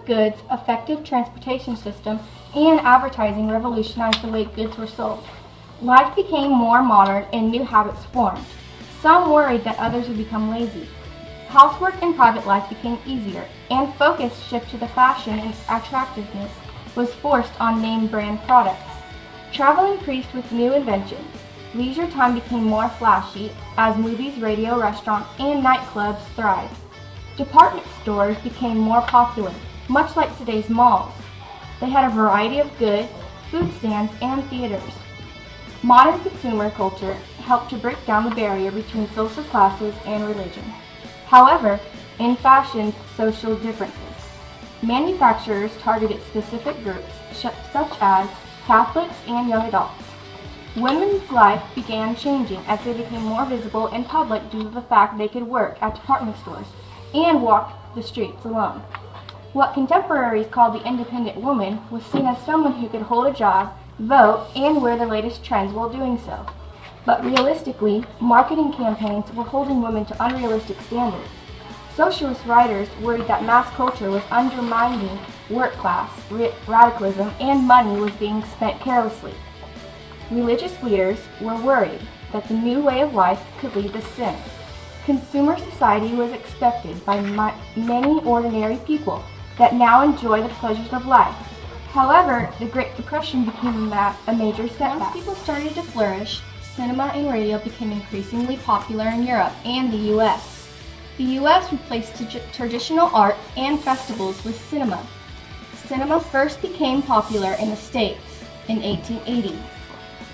goods, effective transportation system, and advertising revolutionized the way goods were sold. Life became more modern and new habits formed. Some worried that others would become lazy. Housework and private life became easier, and focus shifted to the fashion and attractiveness was forced on name brand products. Travel increased with new inventions. Leisure time became more flashy as movies, radio, restaurants, and nightclubs thrived. Department stores became more popular, much like today's malls. They had a variety of goods, food stands, and theaters. Modern consumer culture helped to break down the barrier between social classes and religion. However, in fashion, social differences. Manufacturers targeted specific groups, such as Catholics and young adults. Women's life began changing as they became more visible in public due to the fact they could work at department stores and walk the streets alone. What contemporaries called the independent woman was seen as someone who could hold a job, vote, and wear the latest trends while doing so. But realistically, marketing campaigns were holding women to unrealistic standards. Socialist writers worried that mass culture was undermining work class, radicalism, and money was being spent carelessly. Religious leaders were worried that the new way of life could lead to sin. Consumer society was expected by many ordinary people that now enjoy the pleasures of life. However, the Great Depression became a major setback. Once people started to flourish, cinema and radio became increasingly popular in Europe and the U.S. The U.S. replaced traditional arts and festivals with cinema. Cinema first became popular in the States in 1880.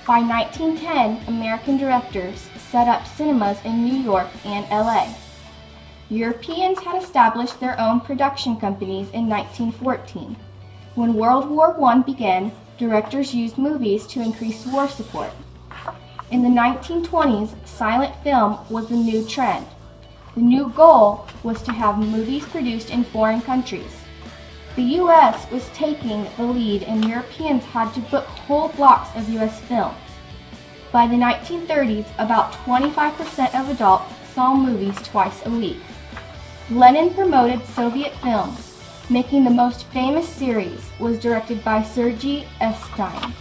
By 1910, American directors set up cinemas in New York and LA. Europeans had established their own production companies in 1914. When World War I began, directors used movies to increase war support. In the 1920s, silent film was the new trend. The new goal was to have movies produced in foreign countries. The U.S. was taking the lead and Europeans had to book whole blocks of U.S. films. By the 1930s, about 25% of adults saw movies twice a week. Lenin promoted Soviet films, making the most famous series was directed by Sergei Eisenstein.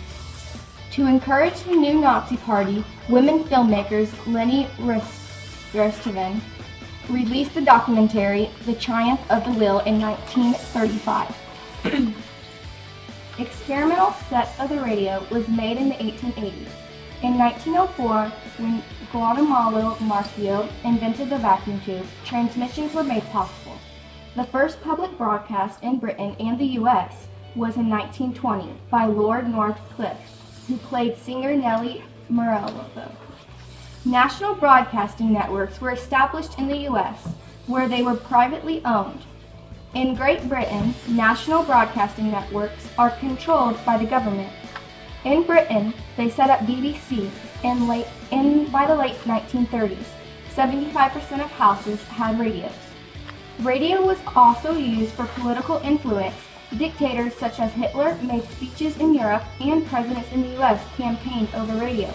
To encourage the new Nazi Party, women filmmakers Leni Rieflin released the documentary The Triumph of the Will in 1935. Experimental set of the radio was made in the 1880s. In 1904, when Guatemala Marcio invented the vacuum tube, transmissions were made possible. The first public broadcast in Britain and the U.S. was in 1920 by Lord Northcliffe, who played singer Nellie Morello. National broadcasting networks were established in the U.S., where they were privately owned. In Great Britain, national broadcasting networks are controlled by the government. In Britain, they set up BBC by the late 1930s. 75% of houses had radios. Radio was also used for political influence. Dictators such as Hitler made speeches in Europe, and presidents in the U.S. campaigned over radio.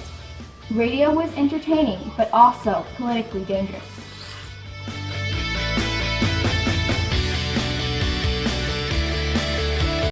Radio was entertaining, but also politically dangerous.